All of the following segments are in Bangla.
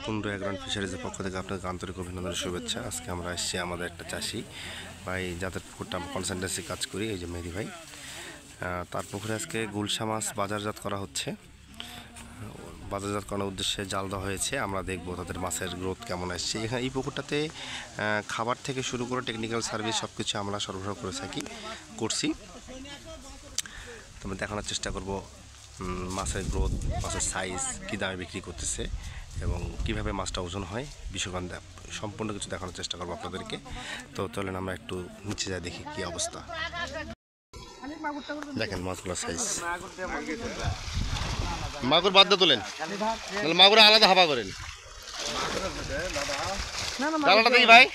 কুন্ডু অ্যাগ্রন ফিশারিজের পক্ষ থেকে আপনাকে আন্তরিক অভিনন্দন শুভেচ্ছা। আজকে আমরা এসেছি আমাদের একটা চাষি ভাই যাদের পুকুরটা আমরা কনসালটেন্সি কাজ করি, এই যে মেহেদি ভাই, তার পুকুরে আজকে গুলশা মাছ বাজারজাত করা হচ্ছে। বাজারজাত করার উদ্দেশ্যে জাল দেওয়া হয়েছে। আমরা দেখবো তাদের মাছের গ্রোথ কেমন আসছে। এখানে এই পুকুরটাতে খাবার থেকে শুরু করে টেকনিক্যাল সার্ভিস সব কিছু আমরা সরবরাহ করছি। তবে দেখানোর চেষ্টা করব মাছের গ্রোথ, মাছের সাইজ, কী দামে বিক্রি করতেছে এবং কিভাবে মাছটা ওজন হয়, বিষয়গান সম্পূর্ণ কিছু দেখানোর চেষ্টা করবো আপনাদেরকে। তো চলেন আমরা একটু নিচে যাই, দেখি কী অবস্থা। দেখেন মাছগুলোর সাইজ। মাগুর বাদ দিয়ে তোলেন, মাগুর আলাদা হাবা করেন। কালারটা দেখি ভাই,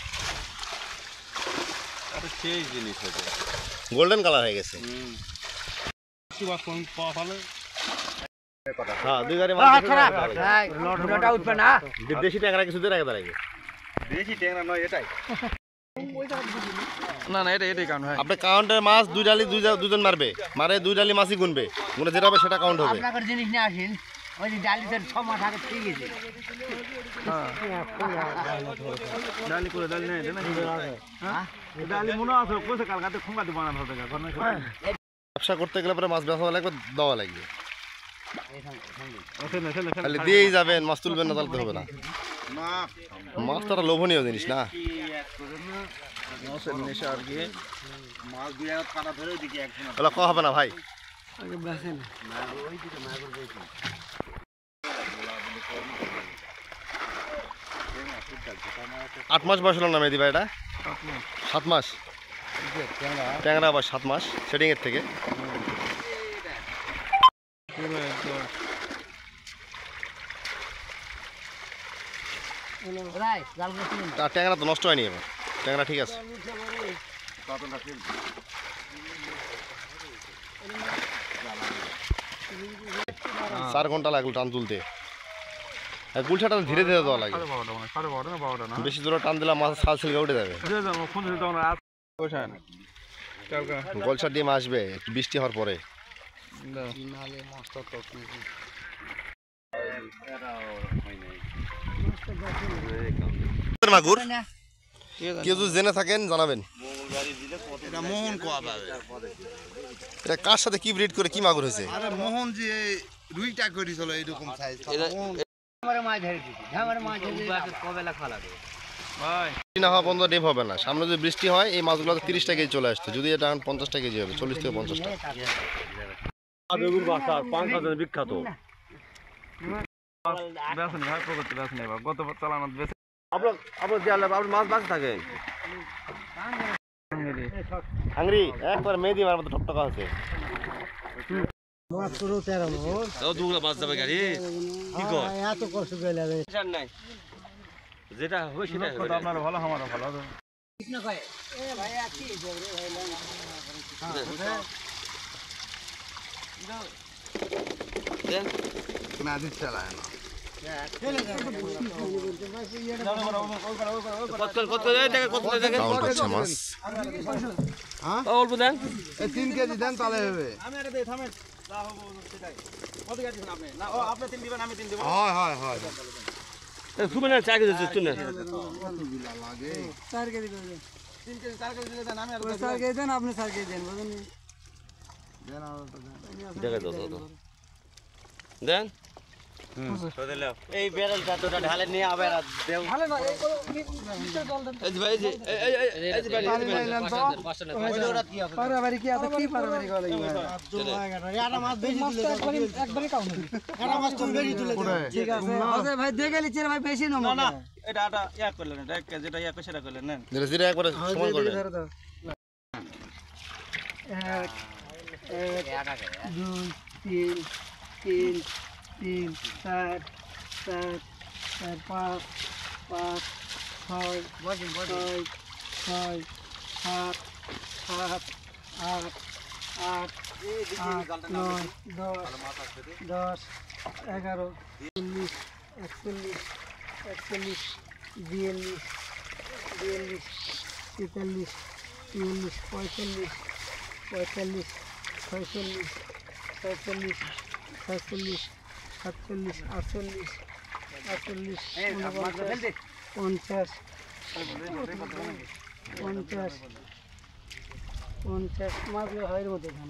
গোল্ডেন কালার হয়ে গেছে। দেশি ট্যাংরা কিছু দিয়ে দাঁড়াবে, দেশি ট্যাংরা নয় এটাই। না না এটাই কাউন্ট হয়। আপনি কাউন্টের মাছ দুই ডালি দুজন মারে 2 ডালি মাছই গুনবে, গুনে যেটা হবে সেটা কাউন্ট হবে। আপনার জিনিস নিয়ে আসেন, ওই যে ডালিতে 6 মাস আগে ঠিক আছে। ডালি করে ডালি নেই হ্যাঁ ডালি মনে আছে কোসে কালকাতে খোঙ্গাতে বানানো হবে ঘর না। ব্যবসা করতে গেলে পরে মাছ বেচা লাগবে, দেওয়া লাগবে। খালি দিয়েই যাবেন, মাছ তুলবেন না, তাহলে হবে না। মাছ তো একটা লোভনীয় জিনিস না। হবে না ভাই, 8 মাস বয়স হলো না মেহেদি ভাই? এটা 7 মাস। ট্যাংরা আবার 7 মাস সেটিং এর থেকে। ট্যাংরা তো নষ্ট হয়নি এবার, ট্যাংরা ঠিক আছে। 4 ঘন্টা লাগলো টান তুলতে। গুলশাটা ধীরে ধীরে দেওয়া লাগে, বেশি দূরে টান দিলে মাছ ছাল ছিলকে উঠে যাবে। গলসার ডিম আসবে একটু বৃষ্টি হওয়ার পরে। মাগুর কেউ যদি জেনে থাকেন জানাবেন। এটা কার সাথে কি ব্রিড করে কি মাগুর হয়েছে? মোহন যে রুইটা করেছিল এরকম সাইজ। না হওয়া পর্যন্ত ডিম হবে না। সামনে যদি বৃষ্টি হয় এই মাছগুলো 30 টাকা কেজি চলে আসতো, যদি এটা 50 টাকা কেজি হবে, 40 থেকে 50 টাকা। বিখ্যাত মাছ বাঁচে থাকে হাংরি একবার মেহেদি মার মতো টকটকা আছে। যেটা হবে সেটা আপনার ভালো, আমারও ভালো। অল্প দেন, 3 কেজি দেন তাহলে হবে। দেন এই বেরেলটা তো ঢালে নিয়ে আবার দেও। ঢালে না, এই যে ভাই, এই যে ভাই ওটা কি হবে? পারাবারি কি আছে? কি পারাবারি গলে এটা মাছ বেশি তুলে একবারই কাউন্ট হবে। এটা মাছ তুমি বেশি তুলে ঠিক আছে। আরে ভাই দেখে লিছি ভাই, বেশি না না, এটা ইয়া করলেন, এটা যেটা ইয়া করে সেটা করলেন না, ধীরে একবারে সমান করে। 1 2 3 4 5 6 7 8 9 10 11 19 41 42 43 44 45 46 47 48 49 50 51 52 53 54 55 56 57 58 50 মাছগুলো হয় মধ্যে 50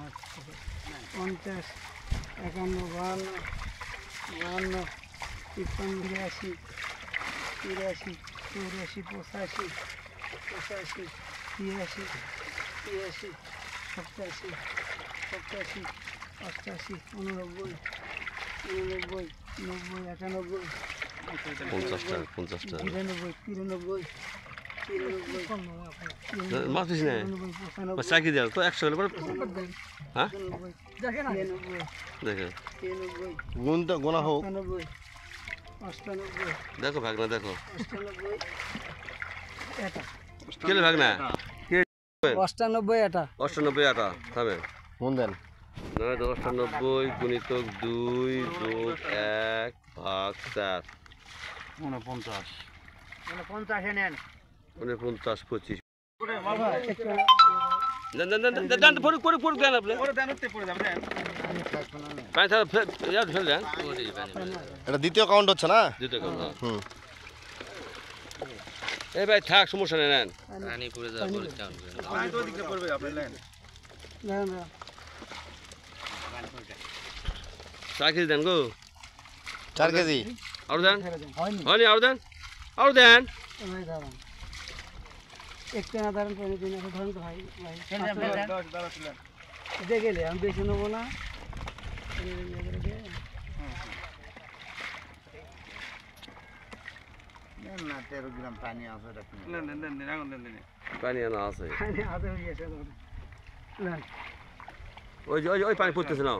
51 52 53 84 84 85 85 86 83 87 87 88 89 90 91 50টা 93 মাছ বেশি নেই চাকি দেওয়া তো 100 হলে হ্যাঁ দেখে গোনা হোক দেখো ভাগনা দেখো কেলে ভাগনা 98 এটা 98 আটা থামে মন দেন 98 গুণিতক 2 যোগ 1 ভাগ 4 49 49 25 এটা দ্বিতীয় কাউন্ট হচ্ছে না দ্বিতীয় কাউন্ট হুম এই ভাই থাক সমস্যা নেই নেন পানি পড়ে যাবে পরে কাউন্ট পানি তো দিকে পড়বে আপনি নেন না 4 কেজি দেন গো 4 কেজি আর দেন হয়নি আর দেন আর দেন একটু না ধরেন কোনো দিন ধরেন তো ভাই দেখে আমি বেশি নেবো না না 13 গ্রাম পানি আছে রাখুন পানি আনা আছে হাতে হয়ে গেছে ওই ওই পানি পড়তেছে না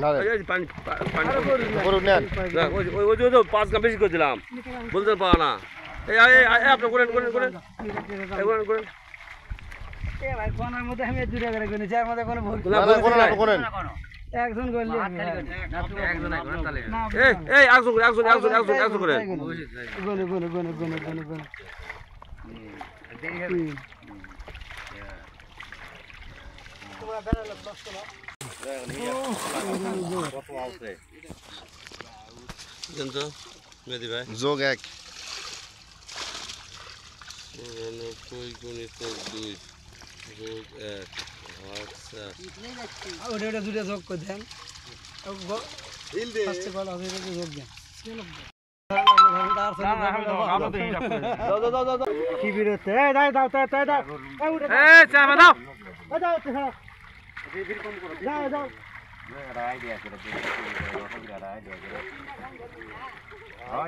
না ওই পানি পানি করুন নেন ওই 5 গ্রাম বেশি করে দিলাম বলতে পারা না এই আপনি করেন করেন ভাই কোনার মধ্যে আমি দুটো করে গুনি যার মধ্যে কোনো ভুল করেন একজন করলে এই একজন করেন গুনে মেদি ভাই যোগ 1 99 গুণিতক 2 যোগ 1 ভাগ 4 ওটা দুটো যোগ করে দেন ফার্স্টে বলা হবে এটা যোগ দেন কি বিরতে দাও চা দাও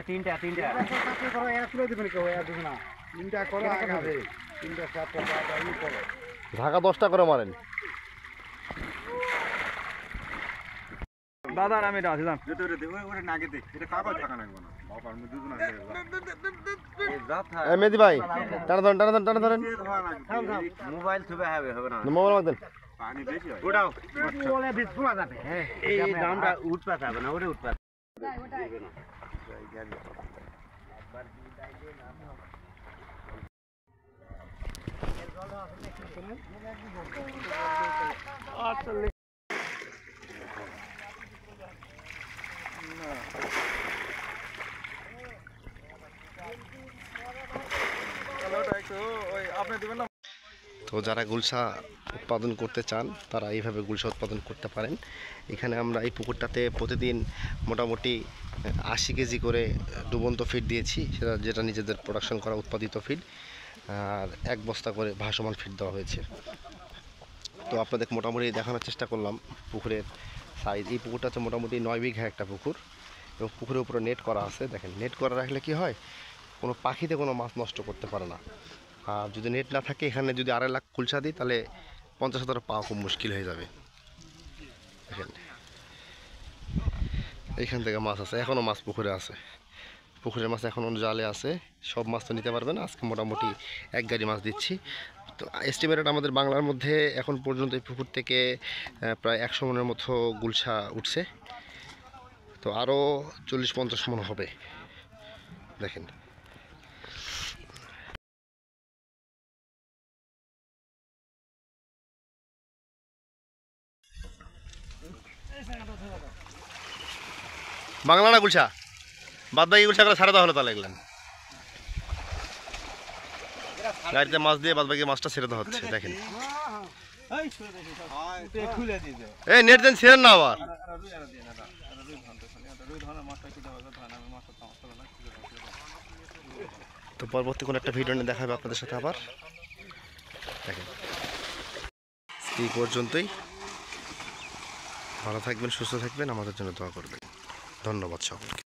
তিনটা ঢাকা 10টা করে মারেন দাদা আমি এটা আসলাম নাগে দে এটা কাগজ থাকা লাগবে না বাবা আমি দুজন আগে মেদি ভাই টানা ধরেন মোবাইল ছবি হবে না মোবাইল মাগ দেন পানি বেশি হয় ওটাও বলে বিষ ফুলা যাবে হ্যাঁ এই দামটা উঠপা যাবে না ওরে উঠপা তো যারা গুলশা উৎপাদন করতে চান তারা এইভাবে গুলশা উৎপাদন করতে পারেন। এখানে আমরা এই পুকুরটাতে প্রতিদিন মোটামুটি 80 কেজি করে ডুবন্ত ফিড দিয়েছি, যেটা নিজেদের প্রোডাকশন করা উৎপাদিত ফিড, আর 1 বস্তা করে ভাসমান ফিড দেওয়া হয়েছে। তো আপনাদের মোটামুটি দেখানোর চেষ্টা করলাম পুকুরের সাইজ। এই পুকুরটা হচ্ছে মোটামুটি 9 বিঘা একটা পুকুর, এবং পুকুরের উপরে নেট করা আছে। দেখেন, নেট করা রাখলে কি হয়, কোনো পাখিতে কোনো মাছ নষ্ট করতে পারে না। আর যদি নেট না থাকে, এখানে যদি 2.5 লাখ কুলসা দিই তাহলে 50,000 পাওয়া খুব মুশকিল হয়ে যাবে। দেখেন, এইখান থেকে মাছ আছে, এখনও মাছ পুকুরে আছে, পুকুরের মাছ এখনও জালে আছে। সব মাছ তো নিতে পারবে না, আজকে মোটামুটি 1 গাড়ি মাছ দিচ্ছি। তো এস্টিমেটেড আমাদের বাংলার মধ্যে এখন পর্যন্ত এই পুকুর থেকে প্রায় 100 মনের মতো গুলশা উঠছে। তো আরও 40-50 মন হবে। দেখেন, বাংলা না গুলশা বাদ বাকি গুলো ছাড়া দেওয়া হলো তাহলে এগুলেন গাড়িতে মাছ দিয়ে বাদ বাকি মাছটা ছেড়ে দেওয়া হচ্ছে দেখেন খুলে দিতে এই নেট দেন ছেড়েন না আবার তো পরবর্তী কোনো একটা ভিডিও নিয়ে দেখা হবে আপনাদের সাথে আবার দেখেন এই পর্যন্তই ভালো থাকবেন সুস্থ থাকবেন আমাদের জন্য দোয়া করবেন ধন্যবাদ সকলকে